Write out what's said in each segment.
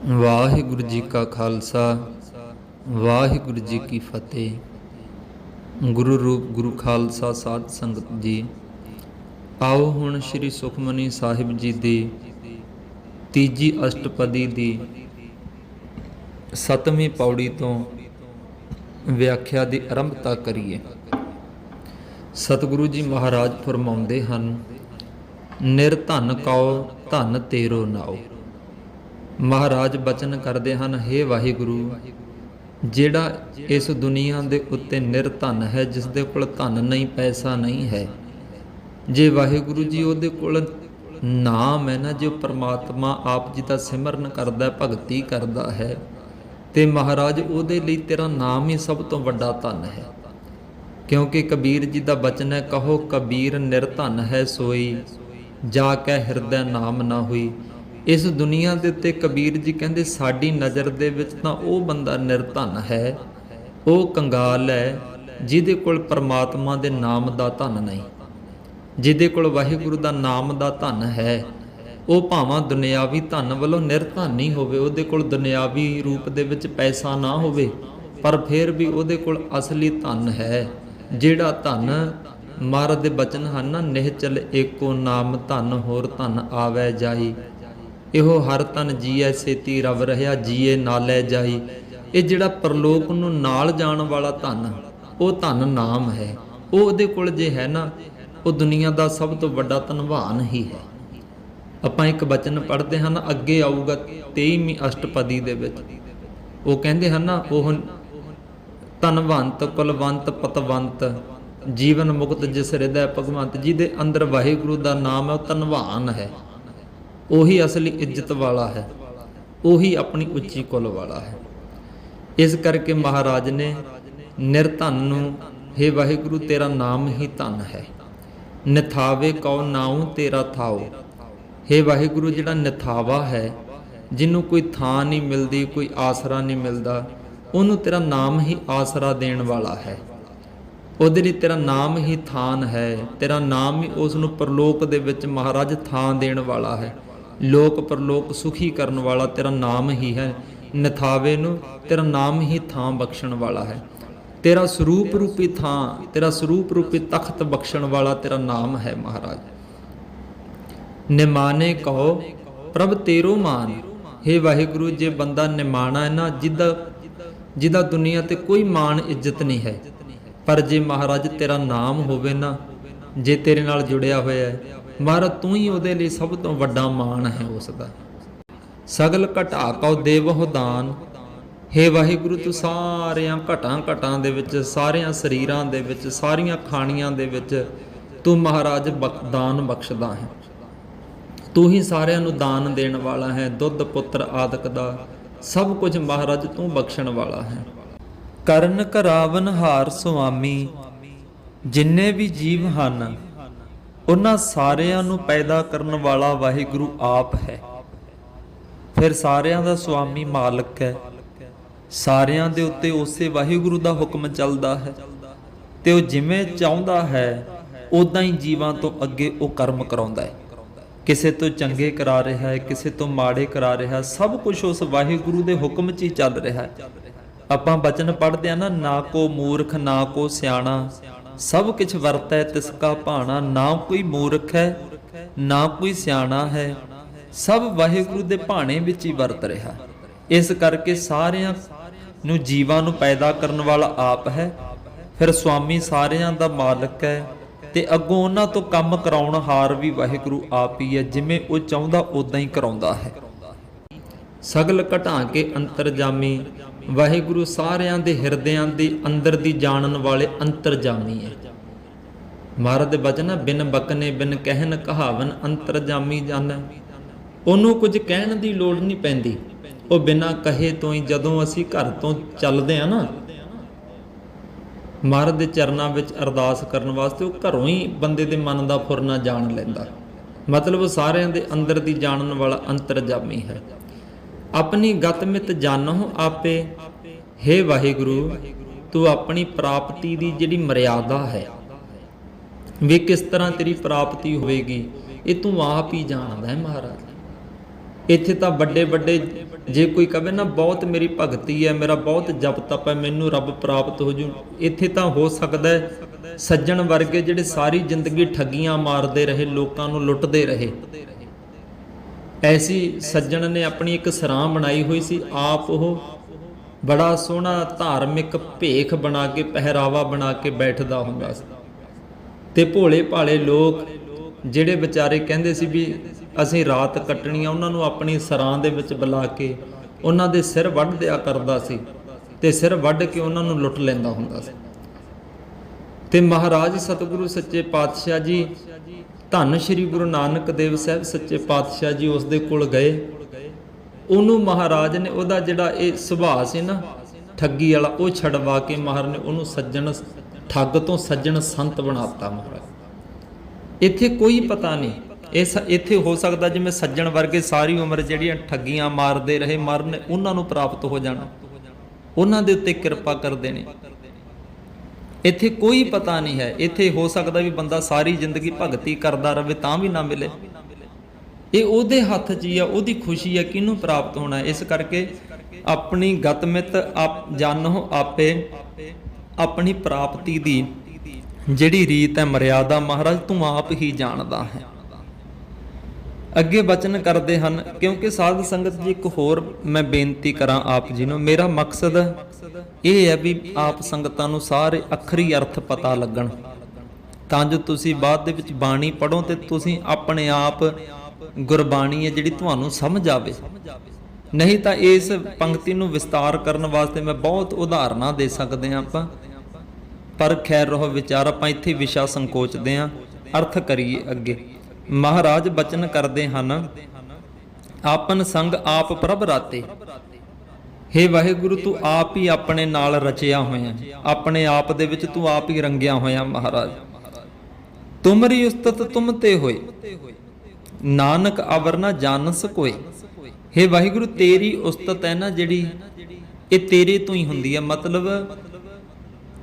ਵਾਹਿਗੁਰੂ ਜੀ ਕਾ ਖਾਲਸਾ ਵਾਹਿਗੁਰੂ ਜੀ ਕੀ ਫਤਿਹ। ਗੁਰੂ ਰੂਪ ਗੁਰੂ ਖਾਲਸਾ ਸਾਧ ਸੰਗਤ ਜੀ, ਆਓ ਹੁਣ ਸ੍ਰੀ ਸੁਖਮਨੀ ਸਾਹਿਬ ਜੀ ਦੀ ਤੀਜੀ ਅਸ਼ਟਪਦੀ ਦੀ 7ਵੀਂ ਪੌੜੀ ਤੋਂ ਵਿਆਖਿਆ ਦੀ ਆਰੰਭਤਾ ਕਰੀਏ। ਸਤਿਗੁਰੂ ਜੀ ਮਹਾਰਾਜ ਫਰਮਾਉਂਦੇ ਹਨ, ਨਿਰਧਨ ਕਉ ਧਨ ਤੇਰੋ ਨਾਉ। ਮਹਾਰਾਜ ਬਚਨ ਕਰਦੇ ਹਨ, ਹੇ ਵਾਹਿਗੁਰੂ, ਜਿਹੜਾ ਇਸ ਦੁਨੀਆ ਦੇ ਉੱਤੇ ਨਿਰਧਨ ਹੈ, ਜਿਸ ਦੇ ਕੋਲ ਧਨ ਨਹੀਂ, ਪੈਸਾ ਨਹੀਂ ਹੈ, ਜੇ ਵਾਹਿਗੁਰੂ ਜੀ ਉਹਦੇ ਕੋਲ ਨਾਮ ਹੈ ਨਾ, ਜੋ ਪਰਮਾਤਮਾ ਆਪ ਜੀ ਦਾ ਸਿਮਰਨ ਕਰਦਾ, ਭਗਤੀ ਕਰਦਾ ਹੈ, ਤੇ ਮਹਾਰਾਜ ਉਹਦੇ ਲਈ ਤੇਰਾ ਨਾਮ ਹੀ ਸਭ ਤੋਂ ਵੱਡਾ ਧਨ ਹੈ। ਕਿਉਂਕਿ ਕਬੀਰ ਜੀ ਦਾ ਬਚਨ ਹੈ, ਕਹੋ ਕਬੀਰ ਨਿਰਧਨ ਹੈ ਸੋਈ, ਜਾ ਕੇ ਹਿਰਦੈ ਨਾਮ ਨਾ ਹੋਈ। ਇਸ ਦੁਨੀਆ ਦੇ ਉੱਤੇ ਕਬੀਰ ਜੀ ਕਹਿੰਦੇ, ਸਾਡੀ ਨਜ਼ਰ ਦੇ ਵਿੱਚ ਤਾਂ ਉਹ ਬੰਦਾ ਨਿਰਧਨ ਹੈ, ਉਹ ਕੰਗਾਲ ਹੈ ਜਿਹਦੇ ਕੋਲ ਪਰਮਾਤਮਾ ਦੇ ਨਾਮ ਦਾ ਧਨ ਨਹੀਂ। ਜਿਹਦੇ ਕੋਲ ਵਾਹਿਗੁਰੂ ਦਾ ਨਾਮ ਦਾ ਧਨ ਹੈ, ਉਹ ਭਾਵਾਂ ਦੁਨਿਆਵੀ ਧਨ ਵੱਲੋਂ ਨਿਰਧਨ ਹੀ ਹੋਵੇ, ਉਹਦੇ ਕੋਲ ਦੁਨਿਆਵੀ ਰੂਪ ਦੇ ਵਿੱਚ ਪੈਸਾ ਨਾ ਹੋਵੇ, ਪਰ ਫਿਰ ਵੀ ਉਹਦੇ ਕੋਲ ਅਸਲੀ ਧਨ ਹੈ। ਜਿਹੜਾ ਧਨ ਮਹਾਰਾਜ ਦੇ ਬਚਨ ਹਨ ਨਾ, ਨਿਹਚਲ ਏਕੋ ਨਾਮ ਧਨ ਹੋਰ ਧਨ ਆਵੈ ਜਾਈ, ਇਹੋ ਹਰ ਧਨ ਜੀਐ ਸੇਤੀ ਰਵ ਰਹਿਆ ਜੀਏ ਨਾਲੇ ਜਾਈ। ਇਹ ਜਿਹੜਾ ਪਰਲੋਕ ਨੂੰ ਨਾਲ ਜਾਣ ਵਾਲਾ ਧਨ, ਉਹ ਧਨ ਨਾਮ ਹੈ। ਉਹ ਉਹਦੇ ਕੋਲ ਜੇ ਹੈ ਨਾ, ਉਹ ਦੁਨੀਆ ਦਾ ਸਭ ਤੋਂ ਵੱਡਾ ਧਨਵਾਨ ਹੀ ਹੈ। ਆਪਾਂ ਇੱਕ ਬਚਨ ਪੜ੍ਹਦੇ ਹਨ, ਅੱਗੇ ਆਊਗਾ 23ਵੀਂ ਅਸ਼ਟਪਦੀ ਦੇ ਵਿੱਚ। ਉਹ ਕਹਿੰਦੇ ਹਨ ਨਾ, ਉਹ ਧਨਵੰਤ ਕੁਲਵੰਤ ਪਤਵੰਤ ਜੀਵਨ ਮੁਕਤ ਜਿਸ ਹਿਰਦੈ ਭਗਵੰਤ। ਜਿਹਦੇ ਅੰਦਰ ਵਾਹਿਗੁਰੂ ਦਾ ਨਾਮ ਹੈ, ਉਹ ਧਨਵਾਨ ਹੈ, ਉਹੀ ਅਸਲੀ ਇੱਜ਼ਤ ਵਾਲਾ ਹੈ, ਉਹੀ ਆਪਣੀ ਉੱਚੀ ਕੁਲ ਵਾਲਾ ਹੈ। ਇਸ ਕਰਕੇ ਮਹਾਰਾਜ ਨੇ ਨਿਰਧਨ ਨੂੰ, ਹੇ ਵਾਹਿਗੁਰੂ ਤੇਰਾ ਨਾਮ ਹੀ ਧਨ ਹੈ। ਨਿਥਾਵੇ ਕਉ ਨਾਉ ਤੇਰਾ ਥਾਉ। ਹੇ ਵਾਹਿਗੁਰੂ, ਜਿਹੜਾ ਨਿਥਾਵਾ ਹੈ, ਜਿਹਨੂੰ ਕੋਈ ਥਾਂ ਨਹੀਂ ਮਿਲਦੀ, ਕੋਈ ਆਸਰਾ ਨਹੀਂ ਮਿਲਦਾ, ਉਹਨੂੰ ਤੇਰਾ ਨਾਮ ਹੀ ਆਸਰਾ ਦੇਣ ਵਾਲਾ ਹੈ। ਉਹਦੇ ਲਈ ਤੇਰਾ ਨਾਮ ਹੀ ਥਾਨ ਹੈ, ਤੇਰਾ ਨਾਮ ਹੀ ਉਸ ਨੂੰ ਪਰਲੋਕ ਦੇ ਵਿੱਚ ਮਹਾਰਾਜ ਥਾਂ ਦੇਣ ਵਾਲਾ ਹੈ। ਲੋਕ ਪਰਲੋਕ ਸੁਖੀ ਕਰਨ ਵਾਲਾ ਤੇਰਾ ਨਾਮ ਹੀ ਹੈ। ਨਿਥਾਵੇ ਨੂੰ ਤੇਰਾ ਨਾਮ ਹੀ ਥਾਂ ਬਖਸ਼ਣ ਵਾਲਾ ਹੈ। ਤੇਰਾ ਸਰੂਪ ਰੂਪੀ ਥਾਂ, ਤੇਰਾ ਸਰੂਪ ਰੂਪੀ ਤਖਤ ਬਖਸ਼ਣ ਵਾਲਾ ਤੇਰਾ ਨਾਮ ਹੈ ਮਹਾਰਾਜ। ਨਿਮਾਨੇ ਕਹੋ ਪ੍ਰਭ ਤੇਰੋ ਮਾਨ। ਹੇ ਵਾਹਿਗੁਰੂ, ਜੇ ਬੰਦਾ ਨਿਮਾਣਾ ਹੈ ਨਾ, ਜਿਹਦਾ ਦੁਨੀਆ ਤੇ ਕੋਈ ਮਾਣ ਇੱਜ਼ਤ ਨਹੀਂ ਹੈ, ਪਰ ਜੇ ਮਹਾਰਾਜ ਤੇਰਾ ਨਾਮ ਹੋਵੇ ਨਾ, ਜੇ ਤੇਰੇ ਨਾਲ ਜੁੜਿਆ ਹੋਇਆ ਹੈ ਮਹਾਰਾਜ, ਤੂੰ ਹੀ ਉਹਦੇ ਲਈ ਸਭ ਤੋਂ ਵੱਡਾ ਮਾਣ ਹੈ ਉਸ ਦਾ। ਸਗਲ ਘਟਾ ਕਉ ਦੇਵਹੁ ਦਾਨ। ਹੇ ਵਾਹਿਗੁਰੂ, ਤੂੰ ਸਾਰਿਆਂ ਘਟਾਂ ਦੇ ਵਿੱਚ, ਸਾਰਿਆਂ ਸਰੀਰਾਂ ਦੇ ਵਿੱਚ, ਸਾਰੀਆਂ ਖਾਣੀਆਂ ਦੇ ਵਿੱਚ ਤੂੰ ਮਹਾਰਾਜ ਦਾਨ ਬਖਸ਼ਦਾ ਹੈ। ਤੂੰ ਹੀ ਸਾਰਿਆਂ ਨੂੰ ਦਾਨ ਦੇਣ ਵਾਲਾ ਹੈ। ਦੁੱਧ ਪੁੱਤਰ ਆਦਿਕ ਦਾ ਸਭ ਕੁਝ ਮਹਾਰਾਜ ਤੂੰ ਬਖਸ਼ਣ ਵਾਲਾ ਹੈ। ਕਰਨ ਕਰਾਵਨ ਹਾਰ ਸੁਆਮੀ। ਜਿੰਨੇ ਵੀ ਜੀਵ ਹਨ, ਉਹਨਾਂ ਸਾਰਿਆਂ ਨੂੰ ਪੈਦਾ ਕਰਨ ਵਾਲਾ ਵਾਹਿਗੁਰੂ ਆਪ ਹੈ। ਫਿਰ ਸਾਰਿਆਂ ਦਾ ਸੁਆਮੀ ਮਾਲਕ ਹੈ। ਸਾਰਿਆਂ ਦੇ ਉੱਤੇ ਉਸੇ ਵਾਹਿਗੁਰੂ ਦਾ ਹੁਕਮ ਚੱਲਦਾ ਹੈ, ਤੇ ਉਹ ਜਿਵੇਂ ਚਾਹੁੰਦਾ ਹੈ ਉਦਾਂ ਹੀ ਜੀਵਾਂ ਤੋਂ ਅੱਗੇ ਉਹ ਕਰਮ ਕਰਾਉਂਦਾ ਹੈ। ਕਿਸੇ ਤੋਂ ਚੰਗੇ ਕਰਾ ਰਿਹਾ ਹੈ, ਕਿਸੇ ਤੋਂ ਮਾੜੇ ਕਰਾ ਰਿਹਾ, ਸਭ ਕੁਝ ਉਸ ਵਾਹਿਗੁਰੂ ਦੇ ਹੁਕਮ 'ਚ ਹੀ ਚੱਲ ਰਿਹਾ ਹੈ। ਆਪਾਂ ਬਚਨ ਪੜ੍ਹਦੇ ਆ ਨਾ, ਨਾ ਕੋ ਮੂਰਖ ਨਾ ਕੋ ਸਿਆਣਾ, ਸਭ ਕੁਛ ਵਰਤੈ ਤਿਸ ਕਾ ਭਾਣਾ। ਨਾ ਕੋਈ ਮੂਰਖ ਹੈ, ਨਾ ਕੋਈ ਸਿਆਣਾ ਹੈ, ਸਭ ਵਾਹਿਗੁਰੂ ਦੇ ਭਾਣੇ ਵਿੱਚ ਹੀ ਵਰਤ ਰਿਹਾ। ਇਸ ਕਰਕੇ ਸਾਰਿਆਂ ਨੂੰ, ਜੀਵਾਂ ਨੂੰ ਪੈਦਾ ਕਰਨ ਵਾਲਾ ਆਪ ਹੈ। ਫਿਰ ਸੁਆਮੀ ਸਾਰਿਆਂ ਦਾ ਮਾਲਕ ਹੈ, ਤੇ ਅੱਗੋਂ ਉਹਨਾਂ ਤੋਂ ਕੰਮ ਕਰਾਉਣ ਹਾਰ ਵੀ ਵਾਹਿਗੁਰੂ ਆਪ ਹੀ ਹੈ। ਜਿਵੇਂ ਉਹ ਚਾਹੁੰਦਾ ਉਦਾਂ ਹੀ ਕਰਾਉਂਦਾ ਹੈ। ਸਗਲ ਘਟਾ ਕੇ ਅੰਤਰਜਾਮੀ। ਵਾਹਿਗੁਰੂ ਸਾਰਿਆਂ ਦੇ ਹਿਰਦਿਆਂ ਦੇ ਅੰਦਰ ਦੀ ਜਾਣਨ ਵਾਲੇ ਅੰਤਰਜਾਮੀ ਹੈ। ਮਹਾਰਾਜ ਦੇ ਬਚਨ ਹੈ, ਬਿਨ ਬਕਨੇ ਬਿਨ ਕਹਿਨ ਕਹਾਵਨ ਅੰਤਰਜਾਮੀ ਜਾਣੈ। ਉਹਨੂੰ ਕੁਝ ਕਹਿਣ ਦੀ ਲੋੜ ਨਹੀਂ ਪੈਂਦੀ, ਉਹ ਬਿਨਾਂ ਕਹੇ ਤੋਂ ਹੀ, ਜਦੋਂ ਅਸੀਂ ਘਰ ਤੋਂ ਚੱਲਦੇ ਆ ਨਾ ਮਹਾਰਾਜ ਦੇ ਚਰਨਾਂ ਵਿੱਚ ਅਰਦਾਸ ਕਰਨ ਵਾਸਤੇ, ਉਹ ਘਰੋਂ ਹੀ ਬੰਦੇ ਦੇ ਮਨ ਦਾ ਫੁਰਨਾ ਜਾਣ ਲੈਂਦਾ। ਮਤਲਬ ਉਹ ਸਾਰਿਆਂ ਦੇ ਅੰਦਰ ਦੀ ਜਾਣਨ ਵਾਲਾ ਅੰਤਰਜਾਮੀ ਹੈ। ਆਪਣੀ ਗਤ ਮਿਤ ਜਾਣੋ ਆਪੇ। ਹੇ ਵਾਹਿਗੁਰੂ, ਤੂੰ ਆਪਣੀ ਪ੍ਰਾਪਤੀ ਦੀ ਜਿਹੜੀ ਮਰਿਆਦਾ ਹੈ, ਵੀ ਕਿਸ ਤਰ੍ਹਾਂ ਤੇਰੀ ਪ੍ਰਾਪਤੀ ਹੋਵੇਗੀ, ਇਹ ਤੂੰ ਆਪ ਹੀ ਜਾਣਦਾ ਹੈ ਮਹਾਰਾਜ। ਇੱਥੇ ਤਾਂ ਵੱਡੇ ਵੱਡੇ ਜੇ ਕੋਈ ਕਵੇ ਨਾ ਬਹੁਤ ਮੇਰੀ ਭਗਤੀ ਹੈ, ਮੇਰਾ ਬਹੁਤ ਜਪ ਤਪ ਹੈ, ਮੈਨੂੰ ਰੱਬ ਪ੍ਰਾਪਤ ਹੋ ਜੂ, ਇੱਥੇ ਤਾਂ ਹੋ ਸਕਦਾ ਸੱਜਣ ਵਰਗੇ ਜਿਹੜੇ ਸਾਰੀ ਜ਼ਿੰਦਗੀ ਠੱਗੀਆਂ ਮਾਰਦੇ ਰਹੇ, ਲੋਕਾਂ ਨੂੰ ਲੁੱਟਦੇ ਰਹੇ, ਐਸੀ ਸੱਜਣ ਨੇ ਆਪਣੀ ਇੱਕ ਸਰਾਂ ਬਣਾਈ ਹੋਈ ਸੀ। ਆਪ ਉਹ ਬੜਾ ਸੋਹਣਾ ਧਾਰਮਿਕ ਭੇਖ ਬਣਾ ਕੇ, ਪਹਿਰਾਵਾ ਬਣਾ ਕੇ ਬੈਠਦਾ ਹੁੰਦਾ ਸੀ, ਤੇ ਭੋਲੇ ਭਾਲੇ ਲੋਕ ਜਿਹੜੇ ਵਿਚਾਰੇ ਕਹਿੰਦੇ ਸੀ ਵੀ ਅਸੀਂ ਰਾਤ ਕੱਟਣੀ ਆ, ਉਹਨਾਂ ਨੂੰ ਆਪਣੀ ਸਰਾਂ ਦੇ ਵਿੱਚ ਬੁਲਾ ਕੇ ਉਹਨਾਂ ਦੇ ਸਿਰ ਵੱਢ ਦਿਆ ਕਰਦਾ ਸੀ, ਤੇ ਸਿਰ ਵੱਢ ਕੇ ਉਹਨਾਂ ਨੂੰ ਲੁੱਟ ਲੈਂਦਾ ਹੁੰਦਾ ਸੀ। ਤੇ ਮਹਾਰਾਜ ਸਤਿਗੁਰੂ ਸੱਚੇ ਪਾਤਸ਼ਾਹ ਜੀ, ਧੰਨ ਸ਼੍ਰੀ ਗੁਰੂ ਨਾਨਕ ਦੇਵ ਸਾਹਿਬ ਸੱਚੇ ਪਾਤਸ਼ਾਹ ਜੀ ਉਸ ਦੇ ਕੋਲ ਗਏ। ਉਹਨੂੰ ਮਹਾਰਾਜ ਨੇ ਉਹਦਾ ਜਿਹੜਾ ਇਹ ਸੁਭਾਅ ਸੀ ਨਾ ਠੱਗੀ ਵਾਲਾ, ਉਹ ਛਡਵਾ ਕੇ ਮਹਾਰਾਜ ਨੇ ਉਹਨੂੰ ਸੱਜਣ ਠੱਗ ਤੋਂ ਸੱਜਣ ਸੰਤ ਬਣਾਤਾ ਮਹਾਰਾਜ। ਇੱਥੇ ਕੋਈ ਪਤਾ ਨਹੀਂ, ਇੱਥੇ ਹੋ ਸਕਦਾ ਜਿਵੇਂ ਸੱਜਣ ਵਰਗੇ ਸਾਰੀ ਉਮਰ ਜਿਹੜੀਆਂ ਠੱਗੀਆਂ ਮਾਰਦੇ ਰਹੇ ਮਰਨ, ਉਹਨਾਂ ਨੂੰ ਪ੍ਰਾਪਤ ਹੋ ਜਾਣਾ, ਉਹਨਾਂ ਦੇ ਉੱਤੇ ਕਿਰਪਾ ਕਰਦੇ ਨੇ। ਇੱਥੇ ਕੋਈ ਪਤਾ ਨਹੀਂ ਹੈ। ਇੱਥੇ ਹੋ ਸਕਦਾ ਵੀ ਬੰਦਾ ਸਾਰੀ ਜ਼ਿੰਦਗੀ ਭਗਤੀ ਕਰਦਾ ਰਹੇ ਤਾਂ ਵੀ ਨਾ ਮਿਲੇ। ਇਹ ਉਹਦੇ ਹੱਥ 'ਚ ਹੀ ਆ, ਉਹਦੀ ਖੁਸ਼ੀ ਹੈ, ਕਿਹਨੂੰ ਪ੍ਰਾਪਤ ਹੋਣਾ। ਇਸ ਕਰਕੇ ਆਪਣੀ ਗਤਮਿਤ ਆਪ ਜਾਣੋ ਆਪੇ, ਆਪਣੀ ਪ੍ਰਾਪਤੀ ਦੀ ਜਿਹੜੀ ਰੀਤ ਹੈ, ਮਰਿਆਦਾ ਮਹਾਰਾਜ ਤੂੰ ਆਪ ਹੀ ਜਾਣਦਾ ਹੈ। ਅੱਗੇ ਬਚਨ ਕਰਦੇ ਹਨ, ਕਿਉਂਕਿ ਸਾਧ ਸੰਗਤ ਜੀ ਇੱਕ ਹੋਰ ਮੈਂ ਬੇਨਤੀ ਕਰਾਂ ਆਪ ਜੀ ਨੂੰ। ਮੇਰਾ ਮਕਸਦ ਇਹ ਹੈ ਵੀ ਆਪ ਸੰਗਤਾਂ ਨੂੰ ਸਾਰੇ ਅੱਖਰੀ ਅਰਥ ਪਤਾ ਲੱਗਣ, ਤਾਂ ਜੋ ਤੁਸੀਂ ਬਾਅਦ ਦੇ ਵਿੱਚ ਬਾਣੀ ਪੜ੍ਹੋ ਤੇ ਤੁਸੀਂ ਆਪਣੇ ਆਪ ਗੁਰਬਾਣੀ ਹੈ ਜਿਹੜੀ ਤੁਹਾਨੂੰ ਸਮਝ ਆਵੇ। ਨਹੀਂ ਤਾਂ ਇਸ ਪੰਕਤੀ ਨੂੰ ਵਿਸਤਾਰ ਕਰਨ ਵਾਸਤੇ ਮੈਂ ਬਹੁਤ ਉਦਾਹਰਨਾਂ ਦੇ ਸਕਦੇ ਹਾਂ ਆਪਾਂ, ਪਰ ਖੈਰ ਰਹੋ ਵਿਚਾਰ, ਆਪਾਂ ਇੱਥੇ ਵਿਸ਼ਾ ਸੰਕੋਚਦੇ ਹਾਂ। ਅਰਥ ਕਰੀਏ ਅੱਗੇ। ਮਹਾਰਾਜ ਬਚਨ ਕਰਦੇ ਹਨ, ਆਪਨ ਸੰਗ ਆਪ ਪ੍ਰਭ ਰਾਤੇ। ਹੇ ਵਾਹਿਗੁਰੂ, ਤੂੰ ਆਪ ਹੀ ਆਪਣੇ ਨਾਲ ਰਚਿਆ ਹੋਇਆ, ਆਪਣੇ ਆਪ ਦੇ ਵਿੱਚ ਤੂੰ ਆਪ ਹੀ ਰੰਗਿਆ ਹੋਇਆ ਮਹਾਰਾਜ। ਤੁਮਰੀ ਉਸਤਤ ਤੁਮ ਤੇ ਹੋਏ, ਨਾਨਕ ਅਵਰ ਨਾ ਜਾਣਸ ਕੋਏ। ਹੇ ਵਾਹਿਗੁਰੂ, ਤੇਰੀ ਉਸਤਤ ਹੈ ਨਾ ਜਿਹੜੀ, ਇਹ ਤੇਰੇ ਤੋਂ ਹੀ ਹੁੰਦੀ ਹੈ। ਮਤਲਬ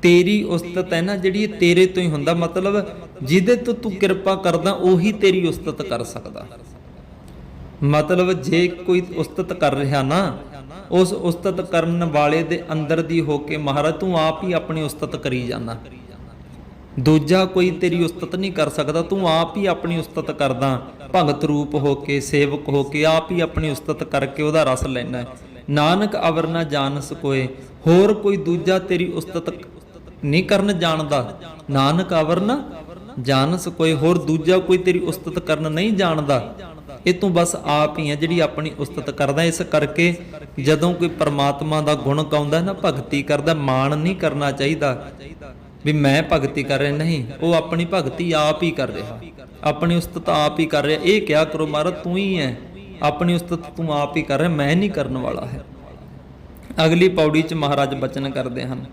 ਤੇਰੀ ਉਸਤਤ ਹੈ ਨਾ ਜਿਹੜੀ, ਇਹ ਤੇਰੇ ਤੋਂ ਹੀ ਹੁੰਦਾ। ਮਤਲਬ ਜਿਹਦੇ ਤੋਂ ਤੂੰ ਕਿਰਪਾ ਕਰਦਾ ਉਹੀ ਤੇਰੀ ਉਸਤਤ ਕਰ ਸਕਦਾ। ਮਤਲਬ ਜੇ ਕੋਈ ਉਸਤਤ ਕਰ ਰਿਹਾ ਨਾ, ਉਸ ਉਸਤਤ ਕਰਨ ਵਾਲੇ ਦੇ ਅੰਦਰ ਦੀ ਹੋ ਕੇ ਮਹਾਰਾਜ ਤੂੰ ਆਪ ਹੀ ਆਪਣੀ ਉਸਤਤ ਕਰੀ ਜਾਂਦਾ। ਦੂਜਾ ਕੋਈ ਤੇਰੀ ਉਸਤਤ ਨਹੀਂ ਕਰ ਸਕਦਾ, ਤੂੰ ਆਪ ਹੀ ਆਪਣੀ ਉਸਤਤ ਕਰਦਾ। ਭਗਤ ਰੂਪ ਹੋ ਕੇ, ਸੇਵਕ ਹੋ ਕੇ ਆਪ ਹੀ ਆਪਣੀ ਉਸਤਤ ਕਰਕੇ ਉਹਦਾ ਰਸ ਲੈਣਾ। ਨਾਨਕ ਅਵਰ ਨਾ ਜਾਣਸ ਕੋਏ, ਹੋਰ ਕੋਈ ਦੂਜਾ ਤੇਰੀ ਉਸਤਤ ਨਹੀਂ ਕਰਨ ਜਾਣਦਾ। ਨਾਨਕ ਅਵਰ ਨਾ ਜਾਣਸ ਕੋਏ, ਹੋਰ ਦੂਜਾ ਕੋਈ ਤੇਰੀ ਉਸਤਤ ਕਰਨ ਨਹੀਂ ਜਾਣਦਾ। ਇਹ ਤੂੰ ਬਸ ਆਪ ਹੀ ਹੈ ਜਿਹੜੀ ਆਪਣੀ ਉਸਤਤ ਕਰਦਾ। ਇਸ ਕਰਕੇ ਜਦੋਂ ਕੋਈ ਪਰਮਾਤਮਾ ਦਾ ਗੁਣ ਗਾਉਂਦਾ ਨਾ, ਭਗਤੀ ਕਰਦਾ, ਮਾਣ ਨਹੀਂ ਕਰਨਾ ਚਾਹੀਦਾ ਵੀ ਮੈਂ ਭਗਤੀ ਕਰ ਰਿਹਾ। ਨਹੀਂ, ਉਹ ਆਪਣੀ ਭਗਤੀ ਆਪ ਹੀ ਕਰ ਰਿਹਾ, ਆਪਣੀ ਉਸਤਤ ਆਪ ਹੀ ਕਰ ਰਿਹਾ। ਇਹ ਕਿਹਾ ਕਰੋ ਮਹਾਰਾਜ ਤੂੰ ਹੀ ਹੈ, ਆਪਣੀ ਉਸਤਤ ਤੂੰ ਆਪ ਹੀ ਕਰ ਰਿਹਾ, ਮੈਂ ਨਹੀਂ ਕਰਨ ਵਾਲਾ ਹੈ। ਅਗਲੀ ਪੌੜੀ 'ਚ ਮਹਾਰਾਜ ਬਚਨ ਕਰਦੇ ਹਨ।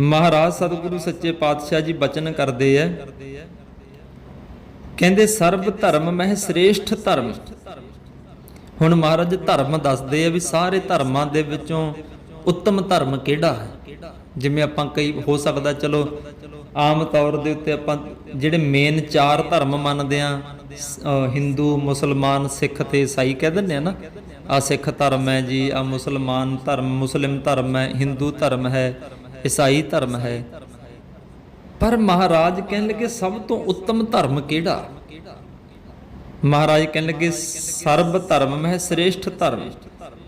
ਮਹਾਰਾਜ ਸਤਿਗੁਰੂ ਸੱਚੇ ਪਾਤਸ਼ਾਹ ਜੀ ਬਚਨ ਕਰਦੇ ਹੈ, ਕਹਿੰਦੇ ਸਰਬ ਧਰਮ ਮਹਿ ਸ੍ਰੇਸ਼ਠ ਧਰਮ। ਹੁਣ ਮਹਾਰਾਜ ਧਰਮ ਦੱਸਦੇ ਆ ਵੀ ਸਾਰੇ ਧਰਮਾਂ ਦੇ ਵਿੱਚੋਂ ਉੱਤਮ ਧਰਮ ਕਿਹੜਾ ਹੈ। ਜਿਵੇਂ ਆਪਾਂ ਕਈ ਹੋ ਸਕਦਾ, ਚਲੋ ਆਮ ਤੌਰ ਦੇ ਉੱਤੇ ਆਪਾਂ ਜਿਹੜੇ ਮੇਨ 4 ਧਰਮ ਮੰਨਦੇ ਆ, ਹਿੰਦੂ, ਮੁਸਲਮਾਨ, ਸਿੱਖ ਤੇ ਈਸਾਈ ਕਹਿ ਦਿੰਦੇ ਆ ਨਾ। ਆ ਸਿੱਖ ਧਰਮ ਹੈ ਜੀ, ਆ ਮੁਸਲਮਾਨ ਧਰਮ, ਮੁਸਲਿਮ ਧਰਮ ਹੈ, ਹਿੰਦੂ ਧਰਮ ਹੈ, ਈਸਾਈ ਧਰਮ ਹੈ। ਪਰ ਮਹਾਰਾਜ ਕਹਿਣ ਲੱਗੇ ਸਭ ਤੋਂ ਉੱਤਮ ਧਰਮ ਕਿਹੜਾ। ਮਹਾਰਾਜ ਕਹਿਣ ਲੱਗੇ ਸਰਬ ਧਰਮ ਮਹਿ ਸ੍ਰੇਸ਼ਠ ਧਰਮ।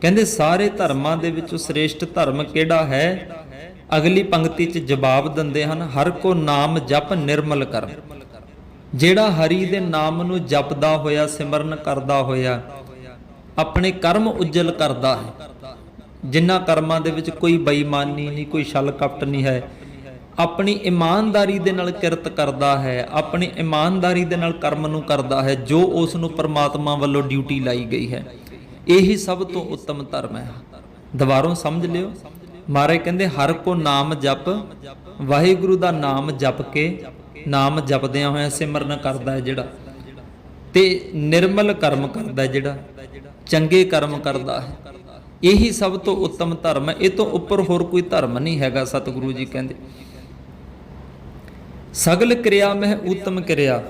ਕਹਿੰਦੇ ਸਾਰੇ ਧਰਮਾਂ ਦੇ ਵਿੱਚੋਂ ਸ੍ਰੇਸ਼ਠ ਧਰਮ ਕਿਹੜਾ ਹੈ। ਅਗਲੀ ਪੰਕਤੀ 'ਚ ਜਵਾਬ ਦਿੰਦੇ ਹਨ, ਹਰ ਕੋ ਨਾਮ ਜਪ ਨਿਰਮਲ ਕਰ। ਜਿਹੜਾ ਹਰੀ ਦੇ ਨਾਮ ਨੂੰ ਜਪਦਾ ਹੋਇਆ, ਸਿਮਰਨ ਕਰਦਾ ਹੋਇਆ ਆਪਣੇ ਕਰਮ ਉਜਲ ਕਰਦਾ ਹੈ। ਜਿਨ੍ਹਾਂ ਕਰਮਾਂ ਦੇ ਵਿੱਚ ਕੋਈ ਬੇਈਮਾਨੀ ਨਹੀਂ, ਕੋਈ ਛਲ ਕਪਟ ਨਹੀਂ ਹੈ, ਆਪਣੀ ਇਮਾਨਦਾਰੀ ਦੇ ਨਾਲ ਕਿਰਤ ਕਰਦਾ ਹੈ, ਆਪਣੀ ਇਮਾਨਦਾਰੀ ਦੇ ਨਾਲ ਕਰਮ ਨੂੰ ਕਰਦਾ ਹੈ ਜੋ ਉਸ ਨੂੰ ਪਰਮਾਤਮਾ ਵੱਲੋਂ ਡਿਊਟੀ ਲਾਈ ਗਈ ਹੈ। ਇਹੀ ਸਭ ਤੋਂ ਉੱਤਮ ਧਰਮ ਹੈ। ਦੁਬਾਰੋਂ ਸਮਝ ਲਿਓ। ਮਹਾਰਾਜ ਕਹਿੰਦੇ ਹਰ ਕੋ ਨਾਮ ਜਪ, ਵਾਹਿਗੁਰੂ ਦਾ ਨਾਮ ਜਪ ਕੇ, ਨਾਮ ਜਪਦਿਆਂ ਹੋਇਆ ਸਿਮਰਨ ਕਰਦਾ ਹੈ ਜਿਹੜਾ, ਤੇ ਨਿਰਮਲ ਕਰਮ ਕਰਦਾ ਹੈ ਜਿਹੜਾ, ਚੰਗੇ ਕਰਮ ਕਰਦਾ ਹੈ, ਇਹੀ ਸਭ ਤੋਂ ਉੱਤਮ ਧਰਮ ਹੈ। ਇਹ ਤੋਂ ਉੱਪਰ ਹੋਰ ਕੋਈ ਧਰਮ ਨਹੀਂ ਹੈਗਾ। ਸਤਿਗੁਰੂ ਜੀ ਕਹਿੰਦੇ ਸਗਲ ਕਿਰਿਆ ਮਹਿ ਉੱਤਮ ਕਿਰਿਆ।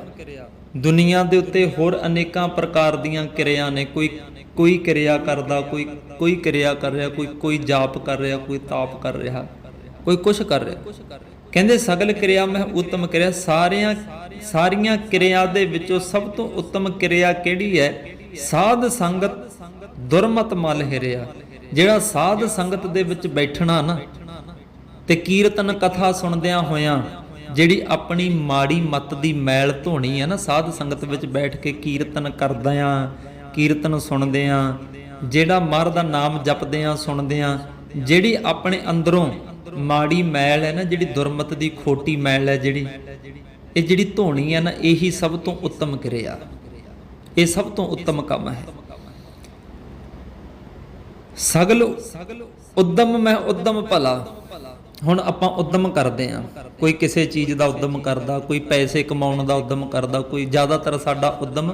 ਦੁਨੀਆ ਦੇ ਉੱਤੇ ਹੋਰ ਅਨੇਕਾਂ ਪ੍ਰਕਾਰ ਦੀਆਂ ਕਿਰਿਆ ਨੇ। ਕੋਈ ਕਿਰਿਆ ਕਰਦਾ, ਕੋਈ ਕਿਰਿਆ ਕਰ ਰਿਹਾ, ਕੋਈ ਜਾਪ ਕਰ ਰਿਹਾ, ਕੋਈ ਤਾਪ ਕਰ ਰਿਹਾ, ਕੋਈ ਕੁਛ ਕਰ ਰਿਹਾ। ਕਹਿੰਦੇ ਸਗਲ ਕਿਰਿਆ ਮਹਿ ਉੱਤਮ ਕਿਰਿਆ। ਸਾਰੀਆਂ ਕਿਰਿਆ ਦੇ ਵਿੱਚੋਂ ਸਭ ਤੋਂ ਉੱਤਮ ਕਿਰਿਆ ਕਿਹੜੀ ਹੈ? ਸਾਧ ਸੰਗਤ ਦੁਰਮਤ ਮਲ ਹਿਰਿਆ। ਜਿਹੜਾ ਸਾਧ ਸੰਗਤ ਦੇ ਵਿੱਚ ਬੈਠਣਾ ਨਾ ਤੇ ਕੀਰਤਨ ਕਥਾ ਸੁਣਦਿਆਂ ਹੋਇਆਂ ਜਿਹੜੀ ਆਪਣੀ ਮਾੜੀ ਮੱਤ ਦੀ ਮੈਲ ਧੋਣੀ ਹੈ ਨਾ, ਸਾਧ ਸੰਗਤ ਵਿੱਚ ਬੈਠ ਕੇ ਕੀਰਤਨ ਕਰਦਿਆਂ, ਕੀਰਤਨ ਸੁਣਦਿਆਂ, ਜਿਹੜਾ ਮਹਾਰਾਜ ਦਾ ਨਾਮ ਜਪਦਿਆਂ ਸੁਣਦਿਆਂ ਜਿਹੜੀ ਆਪਣੇ ਅੰਦਰੋਂ ਮਾੜੀ ਮੈਲ ਹੈ ਨਾ, ਜਿਹੜੀ ਦੁਰਮਤ ਦੀ ਖੋਟੀ ਮੈਲ ਹੈ, ਇਹ ਜਿਹੜੀ ਧੋਣੀ ਹੈ ਨਾ, ਇਹੀ ਸਭ ਤੋਂ ਉੱਤਮ ਕਿਰਿਆ, ਇਹ ਸਭ ਤੋਂ ਉੱਤਮ ਕੰਮ ਹੈ। ਸਗਲ ਉਦਮ ਮੈਂ ਉਦਮ ਭਲਾ। ਹੁਣ ਆਪਾਂ ਉਦਮ ਕਰਦੇ ਹਾਂ, ਕੋਈ ਕਿਸੇ ਚੀਜ਼ ਦਾ ਉਦਮ ਕਰਦਾ, ਕੋਈ ਪੈਸੇ ਕਮਾਉਣ ਦਾ ਉਦਮ ਕਰਦਾ, ਕੋਈ ਜ਼ਿਆਦਾਤਰ ਸਾਡਾ ਉਦਮ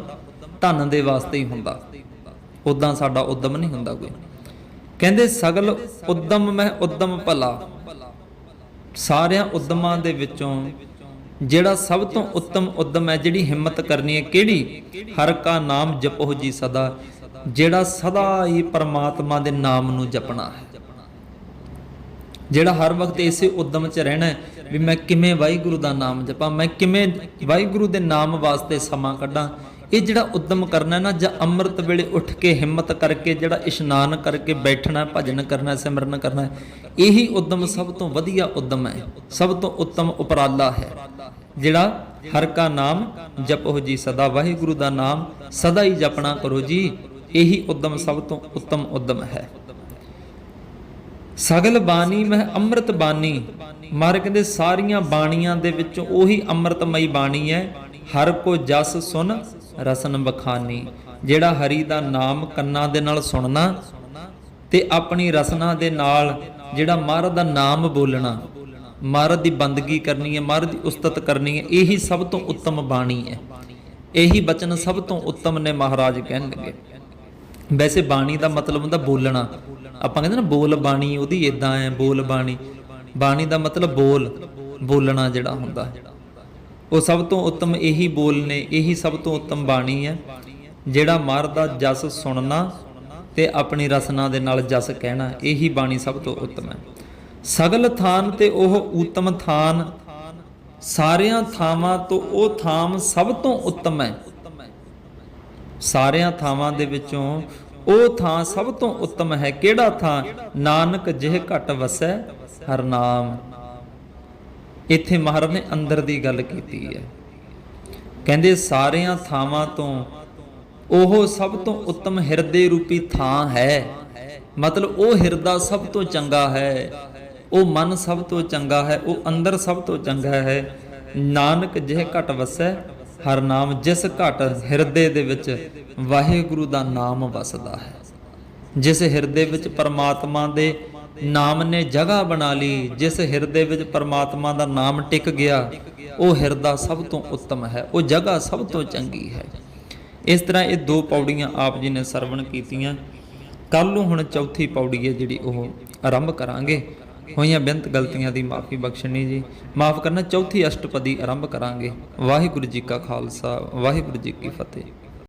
ਧਨ ਦੇ ਵਾਸਤੇ ਹੀ ਹੁੰਦਾ, ਉਦਾਂ ਸਾਡਾ ਉਦਮ ਨਹੀਂ ਹੁੰਦਾ ਕੋਈ। ਕਹਿੰਦੇ ਸਗਲ ਉਦਮ ਮੈਂ ਉਦਮ ਭਲਾ। ਸਾਰਿਆਂ ਉਦਮਾਂ ਦੇ ਵਿੱਚੋਂ ਜਿਹੜਾ ਸਭ ਤੋਂ ਉੱਤਮ ਉਦਮ ਹੈ, ਜਿਹੜੀ ਹਿੰਮਤ ਕਰਨੀ ਹੈ, ਕਿਹੜੀ? ਹਰ ਕਾ ਨਾਮ ਜਪੋ ਜੀ ਸਦਾ। ਜਿਹੜਾ ਸਦਾ ਹੀ ਪਰਮਾਤਮਾ ਦੇ ਨਾਮ ਨੂੰ ਜਪਣਾ ਹੈ, ਜਿਹੜਾ ਹਰ ਵਕਤ ਇਸੇ ਉਦਮ 'ਚ ਰਹਿਣਾ ਹੈ ਵੀ ਮੈਂ ਕਿਵੇਂ ਵਾਹਿਗੁਰੂ ਦਾ ਨਾਮ ਜਪਾਂ, ਮੈਂ ਕਿਵੇਂ ਵਾਹਿਗੁਰੂ ਦੇ ਨਾਮ ਵਾਸਤੇ ਸਮਾਂ ਕੱਢਾਂ। ਇਹ ਜਿਹੜਾ ਉਦਮ ਕਰਨਾ ਨਾ, ਜਾਂ ਅੰਮ੍ਰਿਤ ਵੇਲੇ ਉੱਠ ਕੇ ਹਿੰਮਤ ਕਰਕੇ ਜਿਹੜਾ ਇਸ਼ਨਾਨ ਕਰਕੇ ਬੈਠਣਾ, ਭਜਨ ਕਰਨਾ, ਸਿਮਰਨ ਕਰਨਾ, ਇਹੀ ਉਦਮ ਸਭ ਤੋਂ ਵਧੀਆ ਉਦਮ ਹੈ, ਸਭ ਤੋਂ ਉੱਤਮ ਉਪਰਾਲਾ ਹੈ। ਜਿਹੜਾ ਹਰ ਕਾ ਨਾਮ ਜਪੋ ਜੀ ਸਦਾ, ਵਾਹਿਗੁਰੂ ਦਾ ਨਾਮ ਸਦਾ ਹੀ ਜਪਣਾ ਕਰੋ ਜੀ, ਇਹੀ ਉਦਮ ਸਭ ਤੋਂ ਉੱਤਮ ਉਦਮ ਹੈ। ਸਗਲ ਬਾਣੀ ਮੈਂ ਅੰਮ੍ਰਿਤ ਬਾਣੀ। ਮਾਰ ਕਹਿੰਦੇ ਸਾਰੀਆਂ ਬਾਣੀਆਂ ਦੇ ਵਿੱਚੋਂ ਉਹੀ ਅੰਮ੍ਰਿਤਮਈ ਬਾਣੀ ਹੈ। ਹਰ ਕੋ ਜਸ ਸੁਨ ਰਸਨ ਬਖਾਨੀ। ਜਿਹੜਾ ਹਰੀ ਦਾ ਨਾਮ ਕੰਨਾਂ ਦੇ ਨਾਲ ਸੁਣਨਾ ਤੇ ਆਪਣੀ ਰਸਨਾ ਦੇ ਨਾਲ ਜਿਹੜਾ ਮਹਾਰਾਜ ਦਾ ਨਾਮ ਬੋਲਣਾ, ਮਹਾਰਾਜ ਦੀ ਬੰਦਗੀ ਕਰਨੀ ਹੈ, ਮਹਾਰਾਜ ਦੀ ਉਸਤਤ ਕਰਨੀ ਹੈ, ਇਹੀ ਸਭ ਤੋਂ ਉੱਤਮ ਬਾਣੀ ਹੈ। ਇਹੀ ਬਚਨ ਸਭ ਤੋਂ ਉੱਤਮ ਨੇ, ਮਹਾਰਾਜ ਕਹਿਣ ਲੱਗੇ। ਵੈਸੇ ਬਾਣੀ ਦਾ ਮਤਲਬ ਹੁੰਦਾ ਬੋਲਣਾ। ਆਪਾਂ ਕਹਿੰਦੇ ਨਾ ਬੋਲ ਬਾਣੀ, ਉਹਦੀ ਇਦਾਂ ਹੈ ਬੋਲ ਬਾਣੀ। ਬਾਣੀ ਦਾ ਮਤਲਬ ਬੋਲਣਾ ਜਿਹੜਾ ਹੁੰਦਾ, ਉਹ ਸਭ ਤੋਂ ਉੱਤਮ ਇਹੀ ਬੋਲ ਨੇ, ਇਹੀ ਸਭ ਤੋਂ ਉੱਤਮ ਬਾਣੀ ਹੈ। ਜਿਹੜਾ ਮਹਾਰਾਜ ਦਾ ਜਸ ਸੁਣਨਾ ਤੇ ਆਪਣੀ ਰਸਨਾ ਦੇ ਨਾਲ ਜਸ ਕਹਿਣਾ, ਇਹੀ ਬਾਣੀ ਸਭ ਤੋਂ ਉੱਤਮ ਹੈ। ਸਗਲ ਥਾਨ ਤੇ ਉਹ ਉੱਤਮ ਥਾਨ। ਸਾਰਿਆਂ ਥਾਵਾਂ ਤੋਂ ਉਹ ਥਾਮ ਸਭ ਤੋਂ ਉੱਤਮ ਹੈ। ਸਾਰਿਆਂ ਥਾਵਾਂ ਦੇ ਵਿੱਚੋਂ ਉਹ ਥਾਂ ਸਭ ਤੋਂ ਉੱਤਮ ਹੈ। ਕਿਹੜਾ ਥਾਂ? ਨਾਨਕ ਜਿਹ ਘਟ ਵਸੈ ਹਰ ਨਾਮ। ਇੱਥੇ ਮਹਾਰਾਜ ਨੇ ਅੰਦਰ ਦੀ ਗੱਲ ਕੀਤੀ ਹੈ। ਕਹਿੰਦੇ ਸਾਰਿਆਂ ਥਾਵਾਂ ਤੋਂ ਉਹ ਸਭ ਤੋਂ ਉੱਤਮ ਹਿਰਦੇ ਰੂਪੀ ਥਾਂ ਹੈ। ਮਤਲਬ ਉਹ ਹਿਰਦਾ ਸਭ ਤੋਂ ਚੰਗਾ ਹੈ, ਉਹ ਮਨ ਸਭ ਤੋਂ ਚੰਗਾ ਹੈ, ਉਹ ਅੰਦਰ ਸਭ ਤੋਂ ਚੰਗਾ ਹੈ। ਨਾਨਕ ਜਿਹ ਘਟ ਵਸੈ ਹਰ ਨਾਮ। ਜਿਸ ਘਟ ਹਿਰਦੇ ਦੇ ਵਿੱਚ ਵਾਹਿਗੁਰੂ ਦਾ ਨਾਮ ਵਸਦਾ ਹੈ, ਜਿਸ ਹਿਰਦੇ ਵਿੱਚ ਪਰਮਾਤਮਾ ਦੇ ਨਾਮ ਨੇ ਜਗ੍ਹਾ ਬਣਾ ਲਈ, ਜਿਸ ਹਿਰਦੇ ਵਿੱਚ ਪਰਮਾਤਮਾ ਦਾ ਨਾਮ ਟਿਕ ਗਿਆ, ਉਹ ਹਿਰਦਾ ਸਭ ਤੋਂ ਉੱਤਮ ਹੈ, ਉਹ ਜਗ੍ਹਾ ਸਭ ਤੋਂ ਚੰਗੀ ਹੈ। ਇਸ ਤਰ੍ਹਾਂ ਇਹ ਦੋ ਪੌੜੀਆਂ ਆਪ ਜੀ ਨੇ ਸਰਵਣ ਕੀਤੀਆਂ। ਕੱਲ ਨੂੰ ਹੁਣ ਚੌਥੀ ਪੌੜੀ ਹੈ ਜਿਹੜੀ ਉਹ ਆਰੰਭ ਕਰਾਂਗੇ। ਹੋਈਆਂ ਬੇਅੰਤ ਗਲਤੀਆਂ ਦੀ ਮਾਫੀ ਬਖਸ਼ਣੀ ਜੀ, ਮਾਫ ਕਰਨਾ। ਚੌਥੀ ਅਸ਼ਟਪਦੀ ਆਰੰਭ ਕਰਾਂਗੇ। ਵਾਹਿਗੁਰੂ ਜੀ ਕਾ ਖਾਲਸਾ, ਵਾਹਿਗੁਰੂ ਜੀ ਕੀ ਫਤਿਹ।